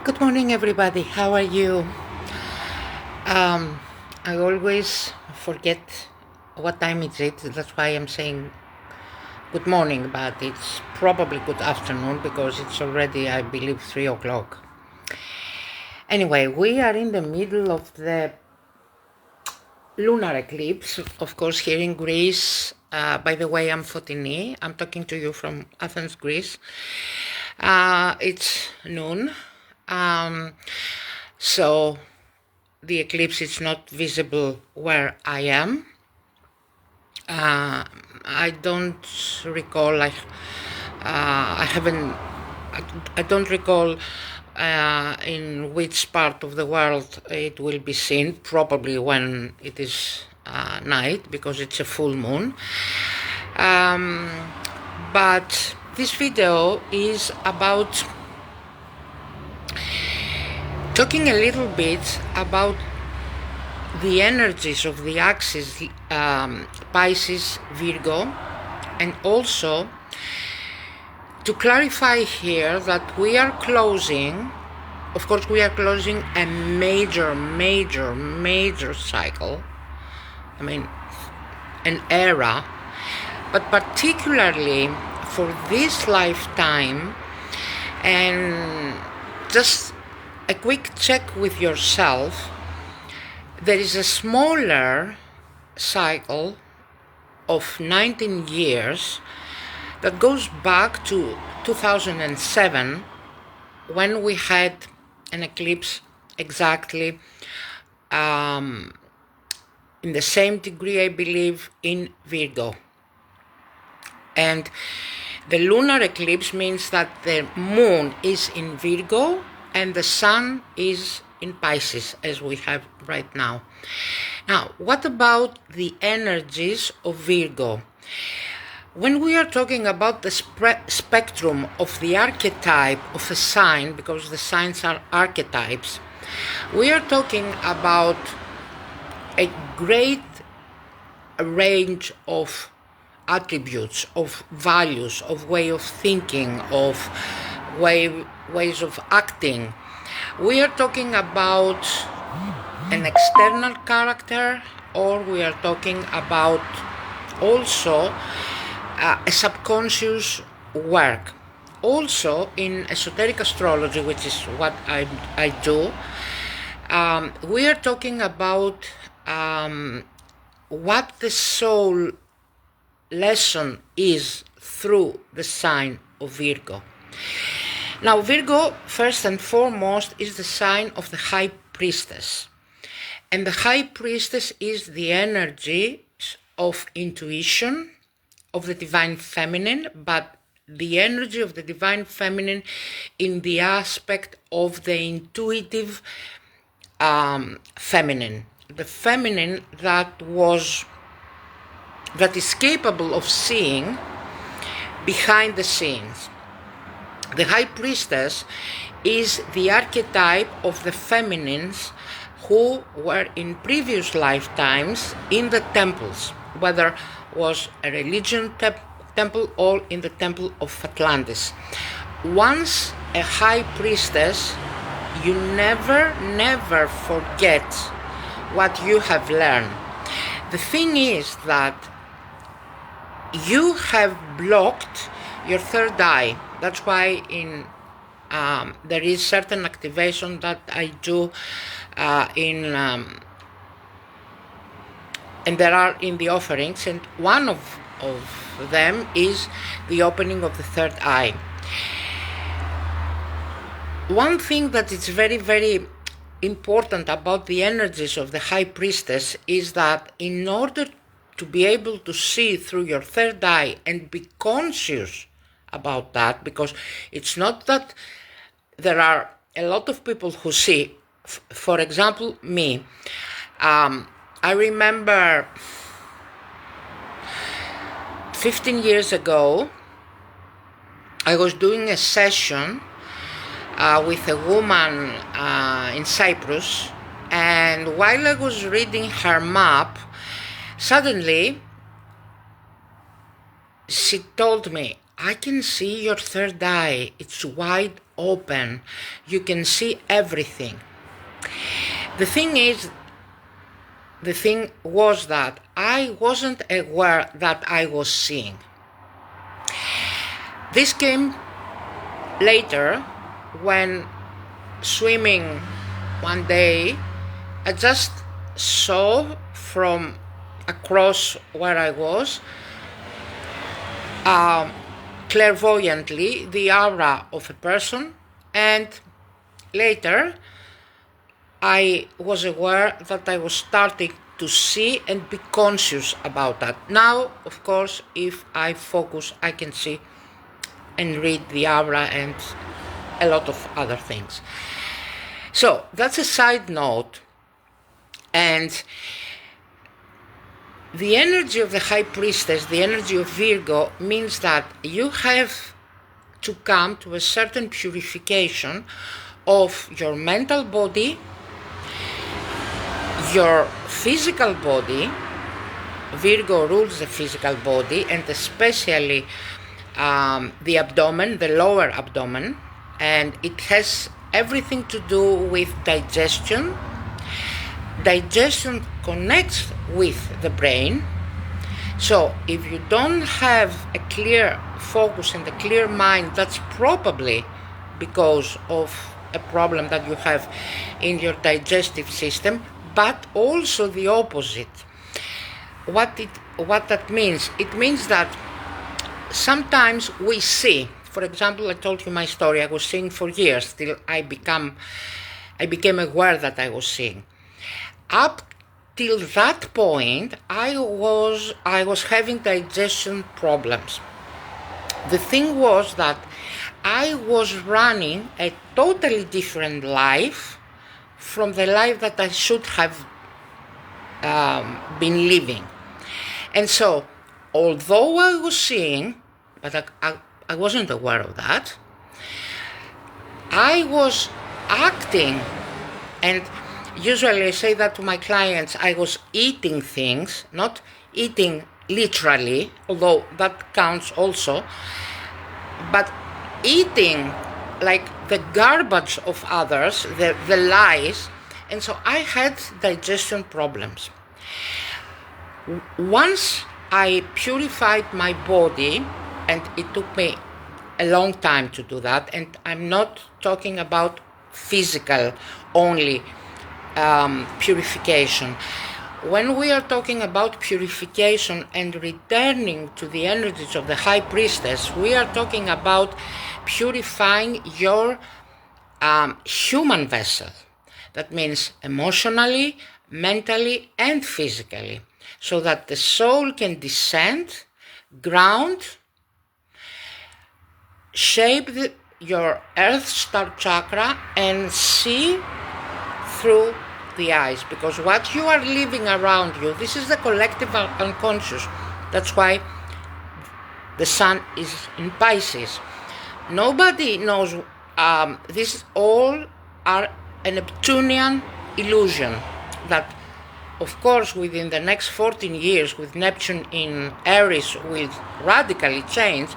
Good morning, everybody. How are you? I always forget what time it is. That's why I'm saying good morning, but it's probably good afternoon because it's already, I believe, 3 o'clock. Anyway, we are in the middle of the lunar eclipse, of course, here in Greece. By the way, I'm Fotini. I'm talking to you from Athens, Greece. It's noon. So the eclipse is not visible where I am. I don't recall, I don't recall in which part of the world it will be seen, probably when it is night, because it's a full moon. But this video is about talking a little bit about the energies of the axis Pisces Virgo, and also to clarify here that we are closing, of course we are closing a major cycle, I mean an era, but particularly for this lifetime. And just a quick check with yourself, there is a smaller cycle of 19 years that goes back to 2007, when we had an eclipse exactly in the same degree, I believe, in Virgo. And the lunar eclipse means that the moon is in Virgo and the sun is in Pisces, as we have right now. Now, what about the energies of Virgo? When we are talking about the spectrum of the archetype of a sign, because the signs are archetypes, we are talking about a great range of attributes, of values, of way of thinking, of ways of acting. We are talking about an external character, or we are talking about also a subconscious work. Also, in esoteric astrology, which is what I do, we are talking about what the soul lesson is through the sign of Virgo. Now, Virgo, first and foremost, is the sign of the High Priestess. And the High Priestess is the energy of intuition, of the Divine Feminine, but the energy of the Divine Feminine in the aspect of the intuitive feminine. The feminine that is capable of seeing behind the scenes. The High Priestess is the archetype of the feminines who were in previous lifetimes in the temples, whether was a religion temple or in the temple of Atlantis. Once a High Priestess, you never forget what you have learned. The thing is that you have blocked your third eye. That's why there is certain activation that I do and there are in the offerings, and one of them is the opening of the third eye. One thing that is very important about the energies of the High Priestess is that in order to be able to see through your third eye and be conscious about that, because it's not that there are a lot of people who see, for example, me. I remember 15 years ago, I was doing a session with a woman in Cyprus, and while I was reading her map, suddenly she told me, I can see your third eye. It's wide open. You can see everything. The thing was that I wasn't aware that I was seeing. This came later when swimming one day. I just saw from across where I was clairvoyantly the aura of a person, and later I was aware that I was starting to see and be conscious about that. Now, of course, if I focus, I can see and read the aura and a lot of other things. So that's a side note. And the energy of the High Priestess, the energy of Virgo, means that you have to come to a certain purification of your mental body, your physical body. Virgo rules the physical body, and especially the abdomen, the lower abdomen, and it has everything to do with digestion. Digestion connects with the brain. So if you don't have a clear focus and a clear mind, that's probably because of a problem that you have in your digestive system, but also the opposite. What that means? It means that sometimes we see, for example, I told you my story, I was seeing for years till I became aware that I was seeing. Up till that point, I was having digestion problems. The thing was that I was running a totally different life from the life that I should have been living. And so, although I was seeing, but I wasn't aware of that, I was acting, and usually I say that to my clients, I was eating things, not eating literally, although that counts also, but eating like the garbage of others, the lies, and so I had digestion problems. Once I purified my body, and it took me a long time to do that, and I'm not talking about physical only purification. When we are talking about purification and returning to the energies of the High Priestess, we are talking about purifying your human vessel. That means emotionally, mentally, and physically, so that the soul can descend, ground, shape your earth star chakra, and see through the eyes, because what you are living around you, this is the collective unconscious. That's why the sun is in Pisces. Nobody knows, this all are a Neptunian illusion that, of course, within the next 14 years with Neptune in Aries will radically change,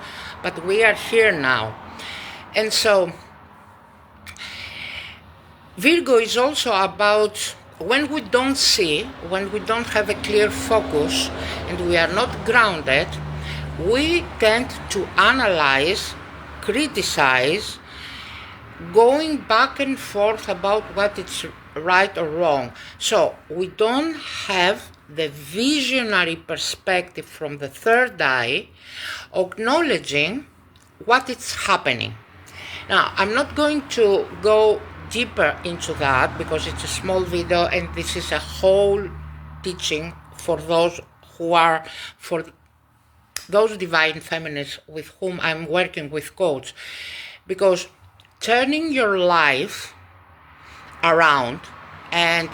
but we are here now. And so Virgo is also about when we don't see, when we don't have a clear focus and we are not grounded, we tend to analyze, criticize, going back and forth about what is right or wrong. So we don't have the visionary perspective from the third eye, acknowledging what is happening. Now, I'm not going to go deeper into that because it's a small video and this is a whole teaching for those who are, for those divine feminists with whom I'm working with coach, because turning your life around and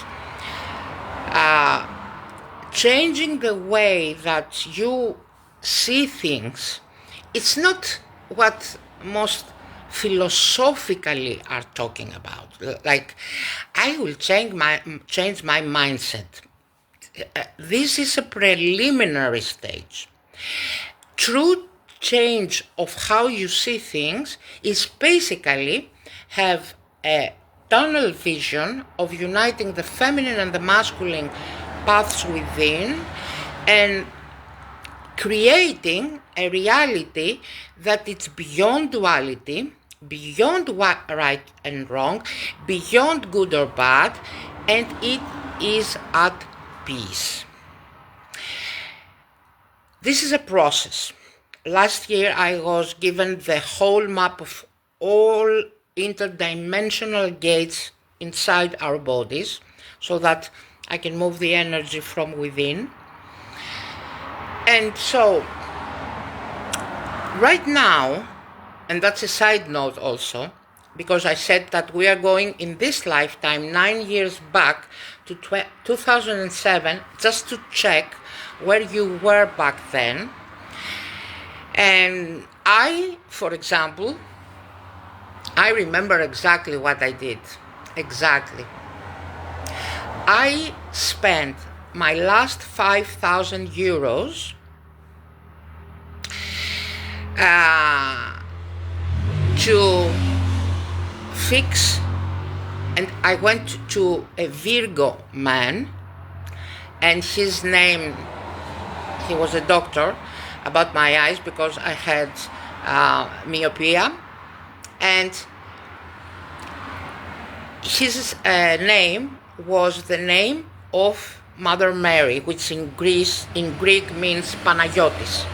changing the way that you see things, it's not what most philosophically are talking about. Like, I will change my mindset. This is a preliminary stage. True change of how you see things is basically have a tunnel vision of uniting the feminine and the masculine paths within and creating a reality that it's beyond duality, beyond right and wrong, beyond good or bad, and it is at peace. This is a process. Last year I was given the whole map of all interdimensional gates inside our bodies so that I can move the energy from within. And so, right now, and that's a side note also, because I said that we are going in this lifetime 9 years back to 2007 just to check where you were back then. And I, for example, I remember exactly what I did. Exactly. I spent my last 5,000 euros to fix, and I went to a Virgo man, and his name, he was a doctor about my eyes because I had myopia, and his name was the name of Mother Mary, which in Greek means Panagiotis.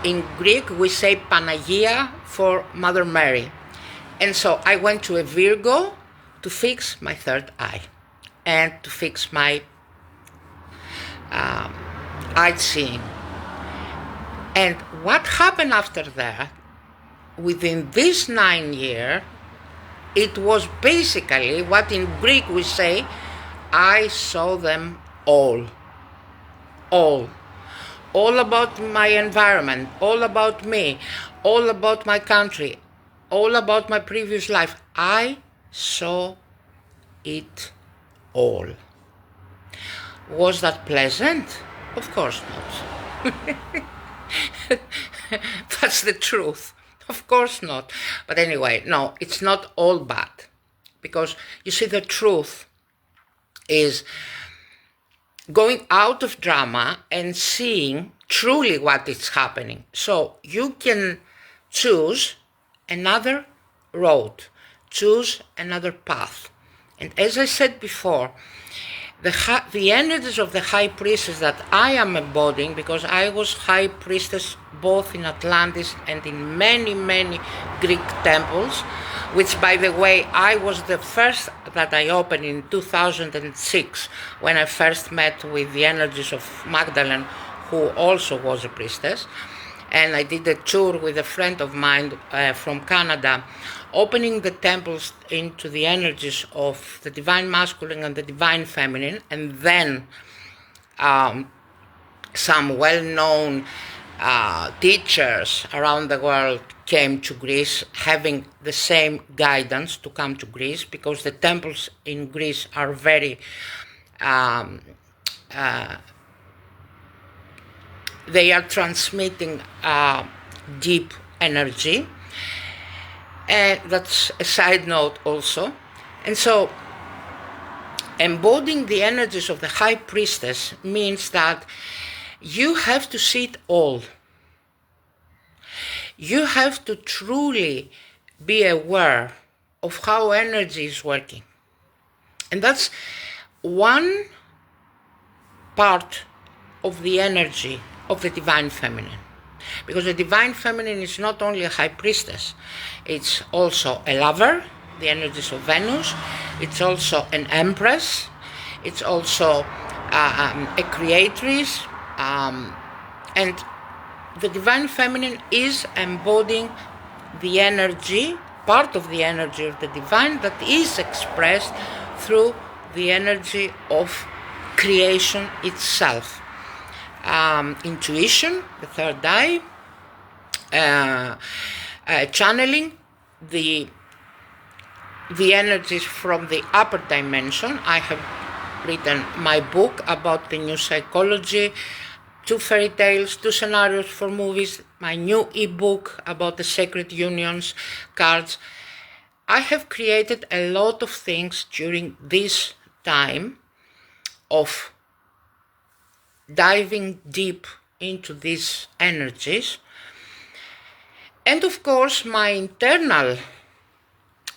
In Greek we say Panagia for Mother Mary. And so I went to a Virgo to fix my third eye and to fix my eye seeing. And what happened after that, within this 9 years, it was basically what in Greek we say, I saw them all. All about my environment, all about me, all about my country, all about my previous life. I saw it all. Was that pleasant? Of course not. That's the truth. Of course not. But anyway, no, it's not all bad. Because you see, the truth is going out of drama and seeing truly what is happening. So you can choose another road, choose another path. And as I said before, the energies of the High Priestess that I am embodying, because I was High Priestess both in Atlantis and in many, many Greek temples, which, by the way, I was the first that I opened in 2006 when I first met with the energies of Magdalene, who also was a priestess. And I did a tour with a friend of mine from Canada, opening the temples into the energies of the Divine Masculine and the Divine Feminine, and then some well-known teachers around the world came to Greece, having the same guidance to come to Greece, because the temples in Greece are very they are transmitting deep energy. And that's a side note also. And so embodying the energies of the High Priestess means that you have to see it all. You have to truly be aware of how energy is working. And that's one part of the energy of the Divine Feminine. Because the Divine Feminine is not only a High Priestess, it's also a lover, the energies of Venus, it's also an Empress, it's also a creatrix, and the Divine Feminine is embodying the energy, part of the energy of the Divine that is expressed through the energy of creation itself. Intuition, the third eye, channeling the energies from the upper dimension. I have written my book about the new psychology 2 fairy tales, 2 scenarios for movies, my new ebook about the sacred unions cards. I have created a lot of things during this time of diving deep into these energies. And of course, my internal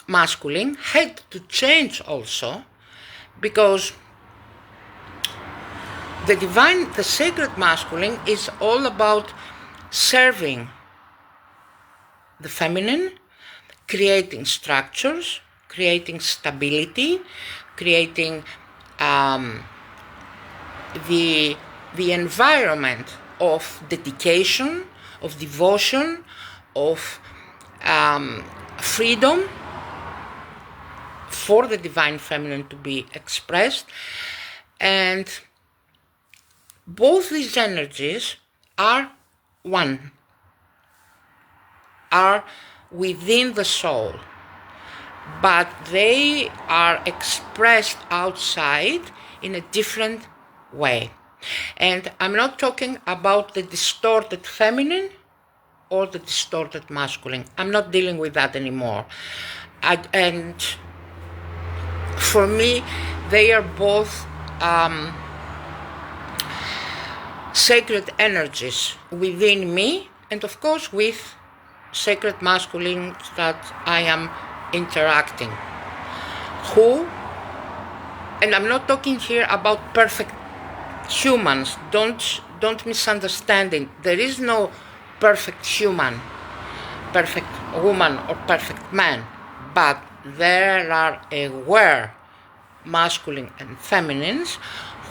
masculine had to change also, because the divine, the sacred masculine is all about serving the feminine, creating structures, creating stability, creating the environment of dedication, of devotion, of freedom for the divine feminine to be expressed. And both these energies are one, are within the soul, but they are expressed outside in a different way. And I'm not talking about the distorted feminine or the distorted masculine. I'm not dealing with that anymore. And for me, they are both sacred energies within me, and of course with sacred masculine that I am interacting. And I'm not talking here about perfect humans. Don't misunderstand it. There is no perfect human, perfect woman, or perfect man, but there are aware masculine and feminines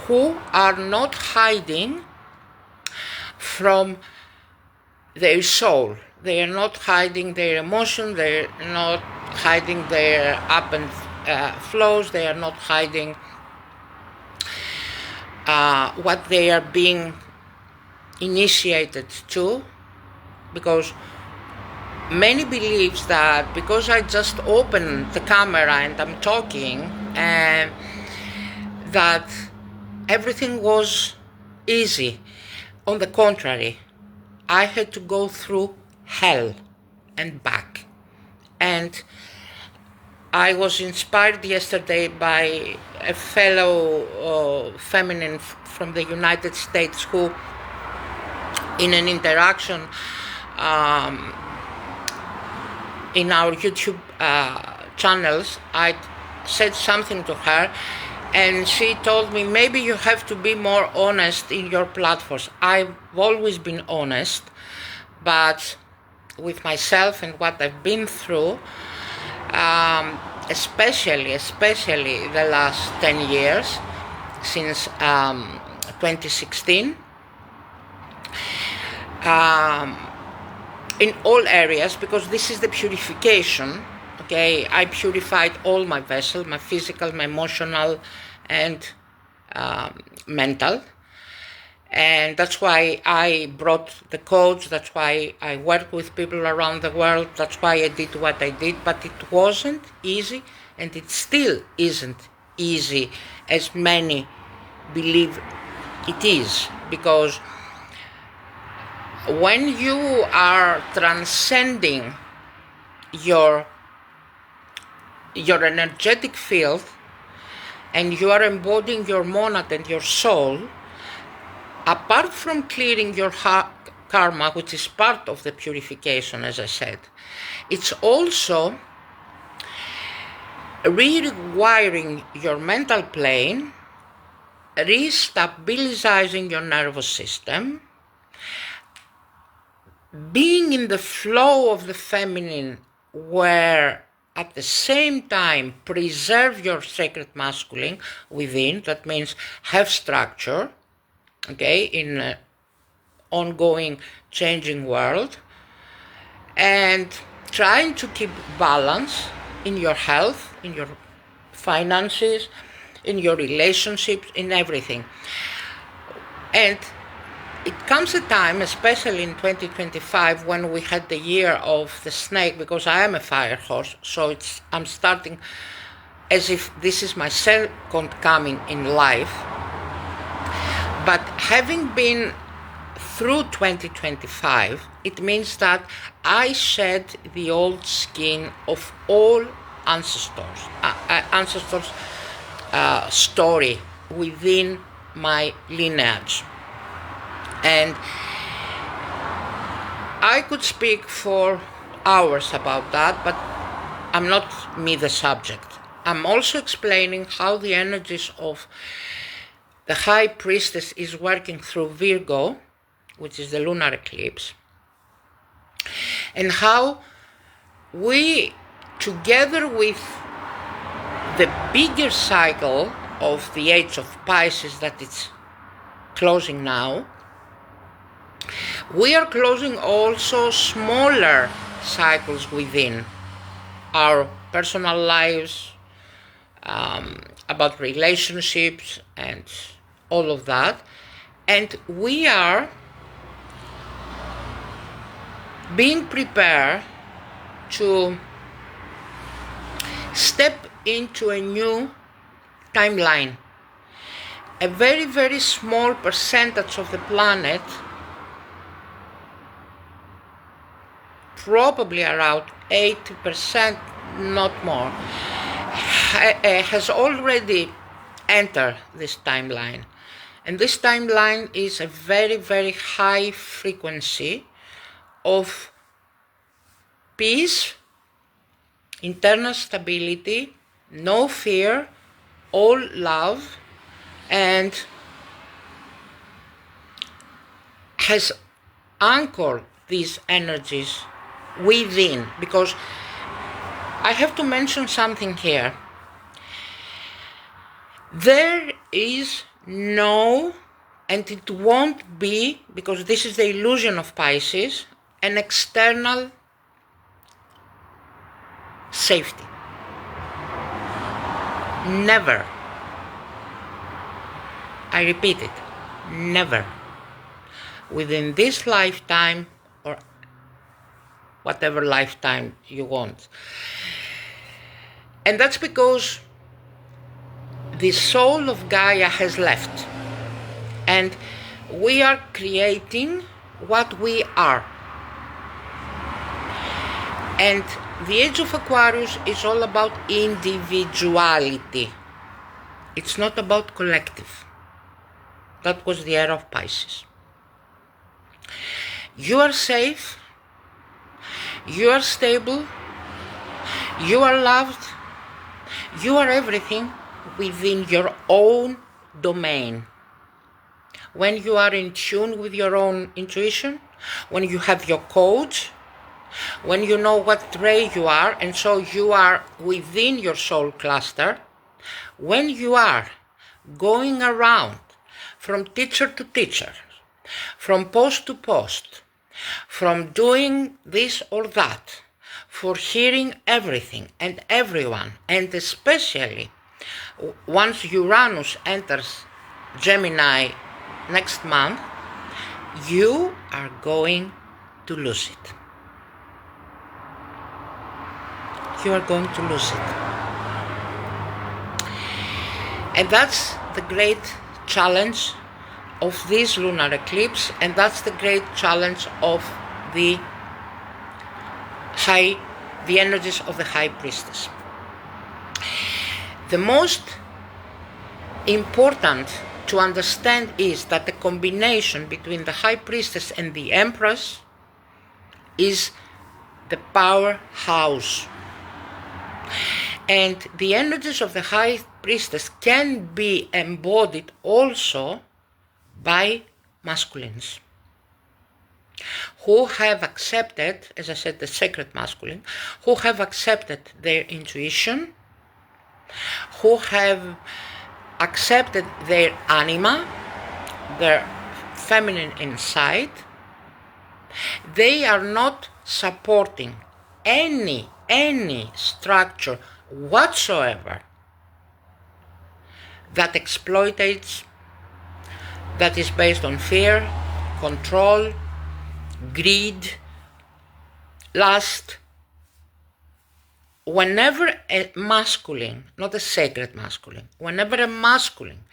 who are not hiding from their soul. They are not hiding their emotion, they are not hiding their up and flows, they are not hiding what they are being initiated to, because many believes that because I just open the camera and I'm talking, and that everything was easy. On the contrary, I had to go through hell and back. And I was inspired yesterday by a fellow feminine from the United States who, in an interaction in our YouTube channels, I said something to her, and she told me, maybe you have to be more honest in your platforms. I've always been honest, but with myself and what I've been through, especially the last 10 years, since 2016, in all areas, because this is the purification. Okay, I purified all my vessel, my physical, my emotional, and mental. And that's why I brought the coach, that's why I work with people around the world, that's why I did what I did. But it wasn't easy, and it still isn't easy as many believe it is. Because when you are transcending your energetic field, and you are embodying your monad and your soul, apart from clearing your karma, which is part of the purification, as I said, it's also rewiring your mental plane, restabilizing your nervous system, being in the flow of the feminine, where at the same time preserve your sacred masculine within. That means have structure, okay, in an ongoing changing world, and trying to keep balance in your health, in your finances, in your relationships, in everything. And it comes a time, especially in 2025, when we had the year of the snake, because I am a fire horse, so I'm starting as if this is my second coming in life. But having been through 2025, it means that I shed the old skin of all ancestors' story within my lineage. And I could speak for hours about that, but I'm not me the subject. I'm also explaining how the energies of the High Priestess is working through Virgo, which is the lunar eclipse, and how we, together with the bigger cycle of the age of Pisces that it's closing now, we are closing also smaller cycles within our personal lives, about relationships and all of that. And we are being prepared to step into a new timeline. A very, very small percentage of the planet, probably around 80%, not more, has already entered this timeline. And this timeline is a very, very high frequency of peace, internal stability, no fear, all love, and has anchored these energies within. Because I have to mention something here. There is no, and it won't be, because this is the illusion of Pisces, an external safety. Never. I repeat it, never. Within this lifetime, or whatever lifetime you want. And that's because the soul of Gaia has left, and we are creating what we are. And the age of Aquarius is all about individuality. It's not about collective. That was the era of Pisces. You are safe, you are stable, you are loved, you are everything within your own domain. When you are in tune with your own intuition, when you have your codes, when you know what ray you are, and so you are within your soul cluster, when you are going around from teacher to teacher, from post to post, from doing this or that, for hearing everything and everyone, and especially once Uranus enters Gemini next month, you are going to lose it. You are going to lose it. And that's the great challenge of this lunar eclipse, and that's the great challenge of the energies of the High Priestess. The most important to understand is that the combination between the High Priestess and the Empress is the powerhouse. And the energies of the High Priestess can be embodied also by masculines who have accepted, as I said, the sacred masculine, who have accepted their intuition, who have accepted their anima, their feminine inside. They are not supporting any structure whatsoever that exploitates, that is based on fear, control, greed, lust. Whenever a masculine, not a sacred masculine, whenever a masculine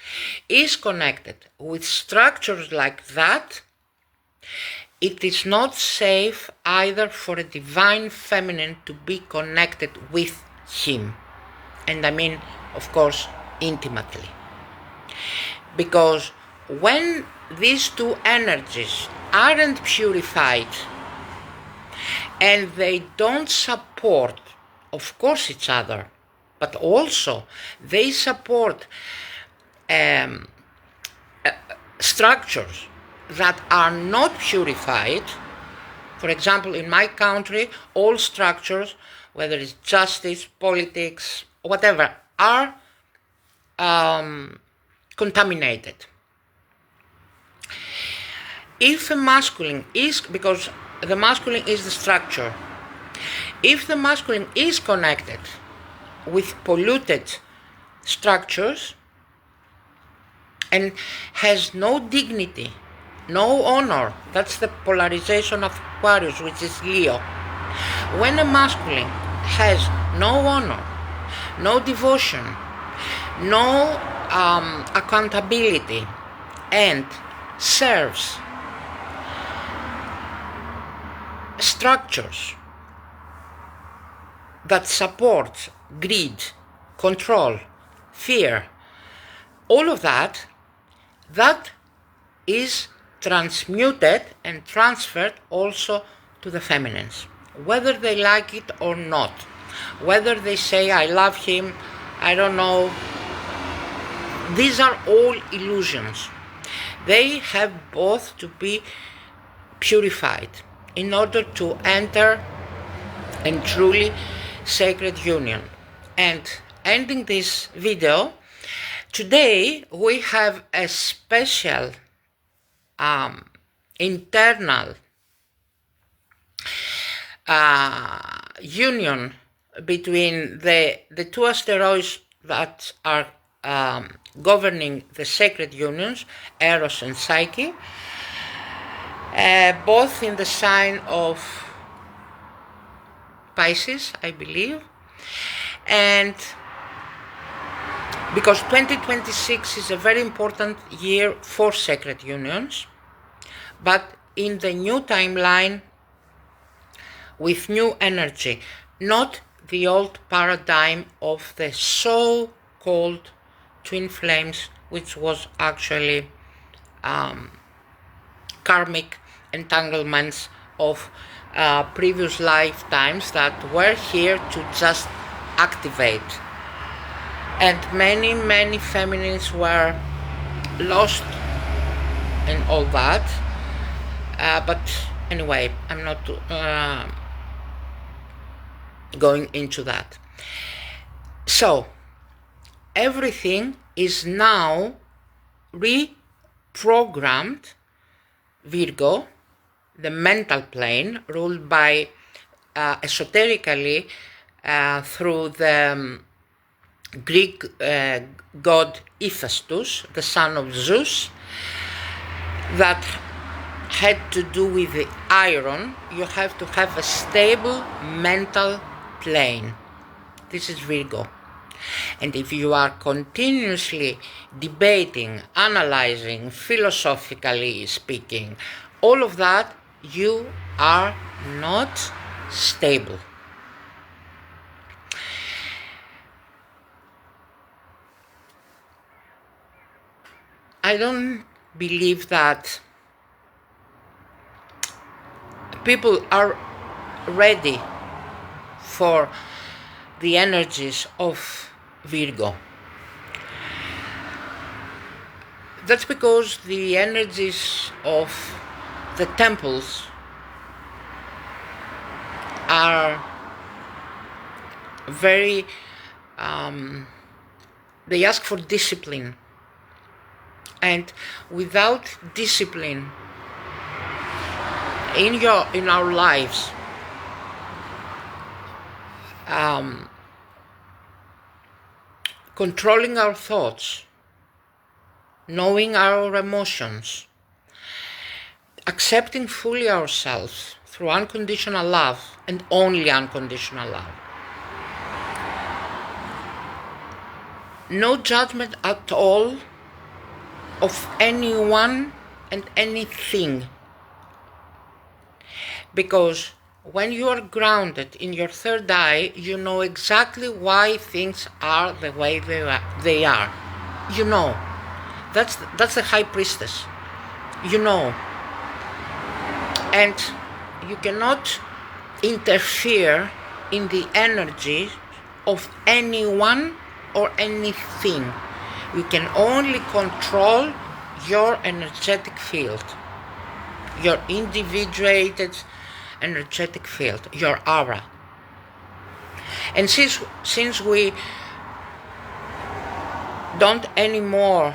is connected with structures like that, It is not safe either for a divine feminine to be connected with him. And I mean, of course, intimately. Because when these two energies aren't purified and they don't support, of course, each other, but also they support structures that are not purified. For example, in my country, all structures, whether it's justice, politics, whatever, are contaminated. If the masculine is, because the masculine is the structure, if the masculine is connected with polluted structures and has no dignity, no honor, that's the polarization of Aquarius, which is Leo. When a masculine has no honor, no devotion, no accountability, and serves structures that support greed, control, fear, all of that, that is transmuted and transferred also to the feminines, whether they like it or not, whether they say I love him, I don't know. These are all illusions. They have both to be purified in order to enter a truly sacred union. And ending this video, today we have a special internal union between the two asteroids that are governing the sacred unions, Eros and Psyche, both in the sign of Pisces, I believe, and because 2026 is a very important year for sacred unions, but in the new timeline with new energy, not the old paradigm of the so-called twin flames, which was actually karmic entanglements of previous lifetimes that were here to just activate. And many feminines were lost in all that. But anyway, I'm not going into that. So, everything is now reprogrammed. Virgo, the mental plane, ruled by esoterically through the Greek god Hephaestus, the son of Zeus, that had to do with the iron. You have to have a stable mental plane. This is Virgo. And if you are continuously debating, analyzing, philosophically speaking, all of that, you are not stable. I don't believe that people are ready for the energies of Virgo. That's because the energies of the temples are very, they ask for discipline. And without discipline in our lives, controlling our thoughts, knowing our emotions, accepting fully ourselves through unconditional love and only unconditional love. No judgment at all of anyone and anything Because when you are grounded in your third eye, you know exactly why things are the way they are. You know. That's the High Priestess. You know. And you cannot interfere in the energy of anyone or anything. You can only control your energetic field, your individuated energetic field, your aura. And since we don't anymore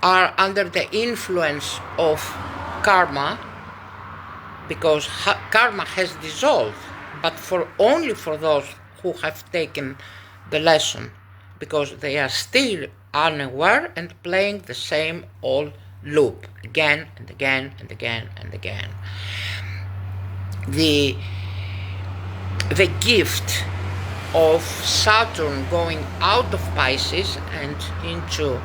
are under the influence of karma, because karma has dissolved, but only for those who have taken the lesson, because they are still unaware and playing the same old loop again and again and again and again. The gift of Saturn going out of Pisces and into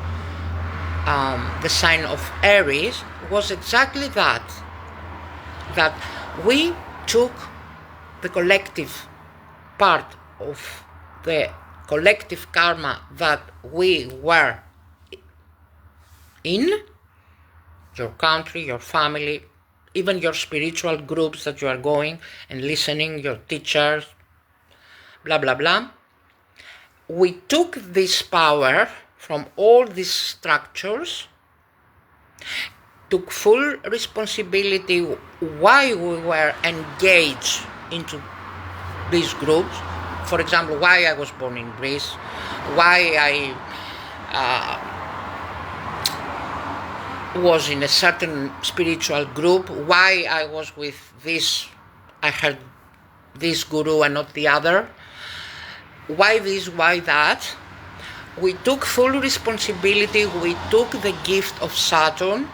the sign of Aries was exactly that we took the collective part of the collective karma that we were in, your country, your family, even your spiritual groups that you are going and listening, your teachers, blah blah blah. We took this power from all these structures, took full responsibility why we were engaged into these groups. For example, why I was born in Greece, why I was in a certain spiritual group, why I was with this, I had this guru and not the other, why this, why that. We took full responsibility, we took the gift of Saturn,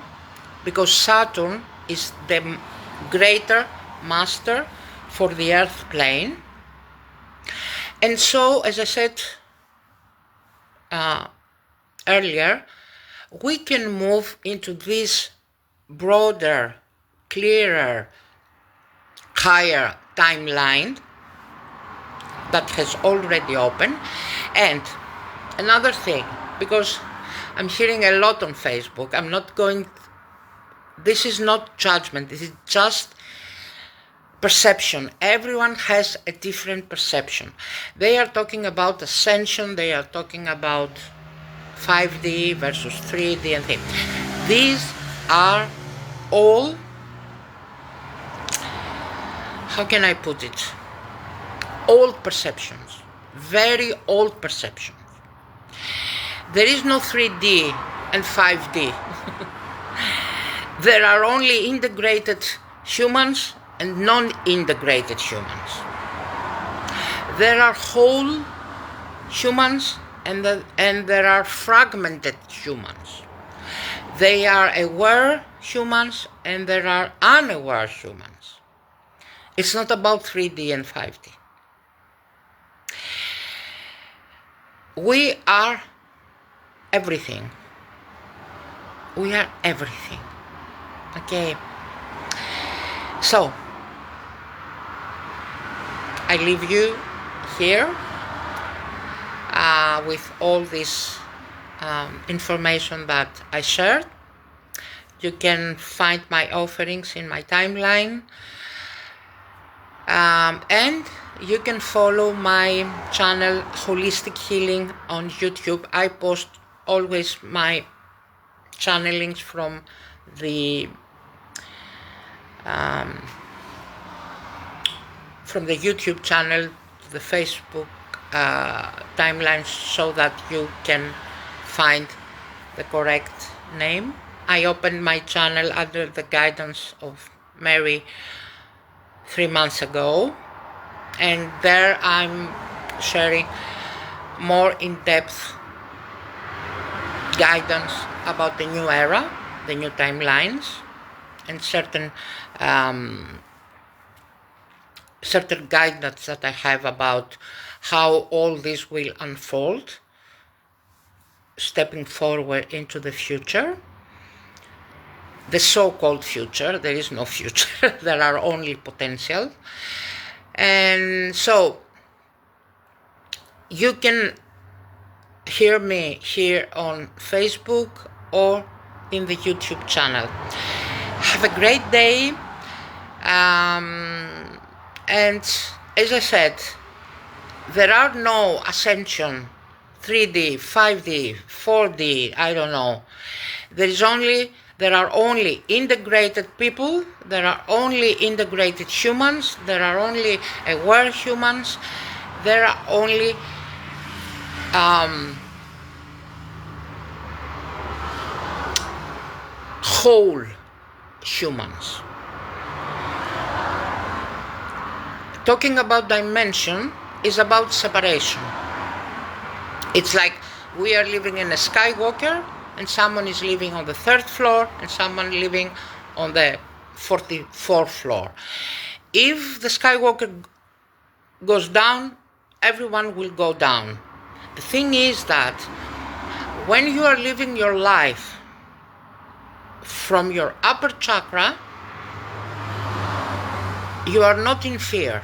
because Saturn is the greater master for the earth plane. And so, as I said earlier, we can move into this broader, clearer, higher timeline that has already opened. And another thing, because I'm hearing a lot on Facebook, this is not judgment, this is just perception. Everyone has a different perception. They are talking about ascension, they are talking about 5D versus 3D and things. These are all, how can I put it, old perceptions, very old perceptions. There is no 3D and 5D. There are only integrated humans and non-integrated humans. There are whole humans and there are fragmented humans. They are aware humans and there are unaware humans. It's not about 3D and 5D. We are everything. We are everything. Okay. So, I leave you here with all this information that I shared. You can find my offerings in my timeline, and you can follow my channel Holistic Healing on YouTube. I post always my channelings from the YouTube channel to the Facebook timeline, so that you can find the correct name. I opened my channel under the guidance of Mary 3 months ago, and there I'm sharing more in-depth guidance about the new era, the new timelines, and certain guidance that I have about how all this will unfold, stepping forward into the future. the so-called future. There is no future. There are only potential. And so you can hear me here on Facebook or in the YouTube channel. Have a great day. And as I said, there are no ascension, 3D, 5D, 4D, I don't know. There are only integrated people, there are only integrated humans, there are only aware humans, there are only whole humans. Talking about dimension is about separation. It's like we are living in a skywalker and someone is living on the 3rd floor and someone living on the 44th floor. If the skywalker goes down, everyone will go down. The thing is that when you are living your life from your upper chakra, you are not in fear.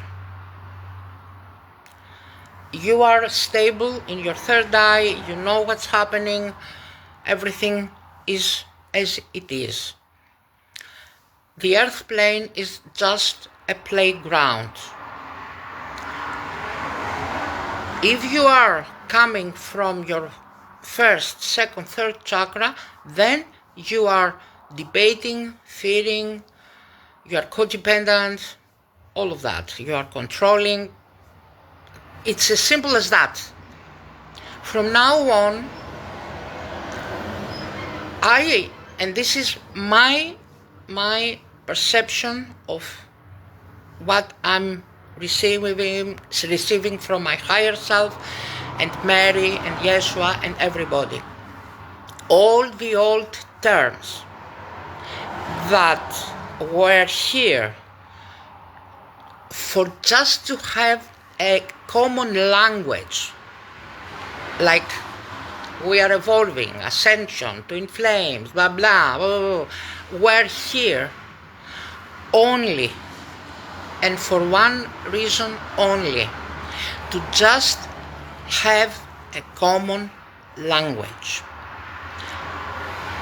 You are stable in your 3rd eye, you know what's happening, everything is as it is. The earth plane is just a playground. If you are coming from your 1st, 2nd, 3rd chakra, then you are debating, fearing, you are codependent, all of that. You are controlling. It's as simple as that. From now on, and this is my perception of what I'm receiving from my higher self and Mary and Yeshua and everybody. All the old terms that were here for just to have a common language, like we are evolving, ascension, twin flames, blah, blah, blah, blah, blah, were here only and for one reason only, to just have a common language.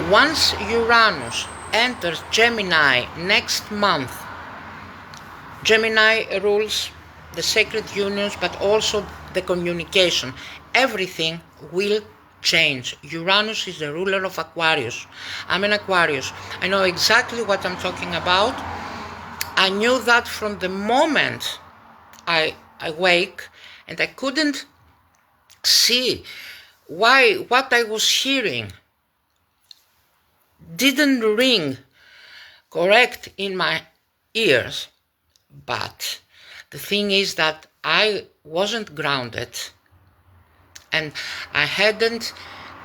Once Uranus enters Gemini next month, Gemini rules the sacred unions, but also the communication. Everything will change. Uranus is the ruler of Aquarius. I'm an Aquarius. I know exactly what I'm talking about. I knew that from the moment I wake, and I couldn't see why what I was hearing didn't ring correct in my ears. But the thing is that I wasn't grounded and I hadn't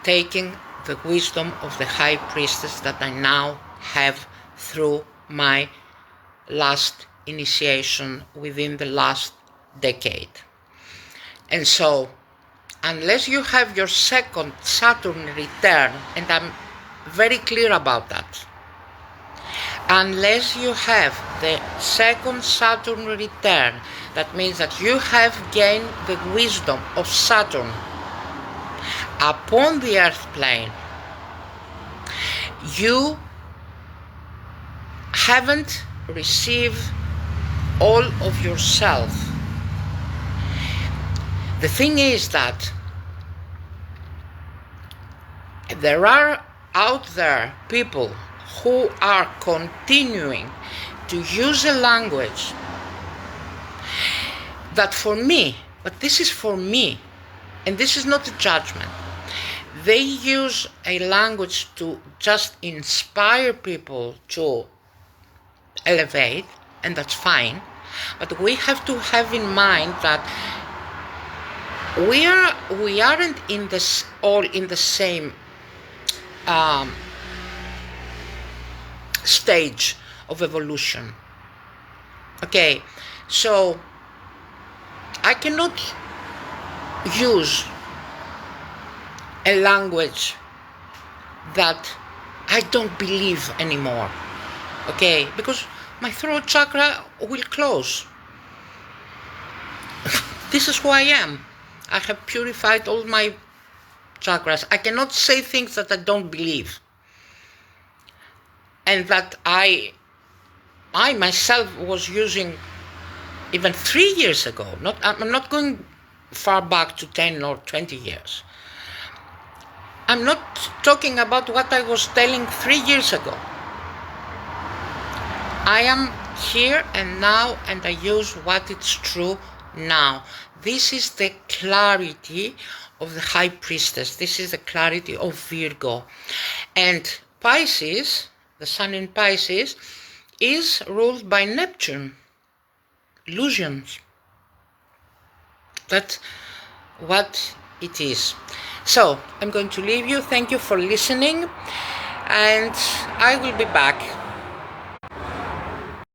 taken the wisdom of the High Priestess that I now have through my last initiation within the last decade. And so, unless you have your 2nd Saturn return, and I'm very clear about that, unless you have the 2nd Saturn return, that means that you have gained the wisdom of Saturn upon the earth plane, you haven't received all of yourself. The thing is that there are out there people who are continuing to use a language that for me, but this is for me, and this is not a judgment, they use a language to just inspire people to elevate, and that's fine, but we have to have in mind that we aren't in this all in the same stage of evolution. Okay, so I cannot use a language that I don't believe anymore, okay? Because my throat chakra will close. This is who I am. I have purified all my chakras. I cannot say things that I don't believe. And that I myself was using even 3 years ago. I'm not going far back to 10 or 20 years. I'm not talking about what I was telling 3 years ago. I am here and now, and I use what is true now. This is the clarity of the High Priestess. This is the clarity of Virgo. And Pisces, the sun in Pisces, is ruled by Neptune. Illusions. That's what it is. So, I'm going to leave you. Thank you for listening, and I will be back.